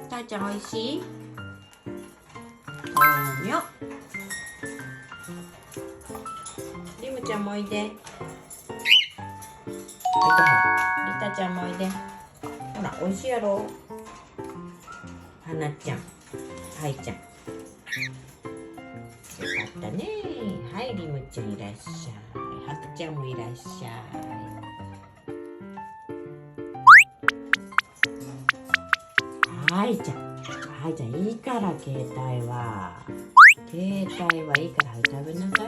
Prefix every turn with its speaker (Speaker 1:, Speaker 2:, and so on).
Speaker 1: たーちゃんおいしい？豆苗。リムちゃんもおいで。おいで。リタちゃんもおいで。ほら、おいしいやろ。はなちゃん、はいちゃん。よかったね。はい、リムちゃんいらっしゃい。はくちゃんもいらっしゃい。はいちゃん、はいちゃん、いいから携帯は。携帯はいいから、はい、食べなさい。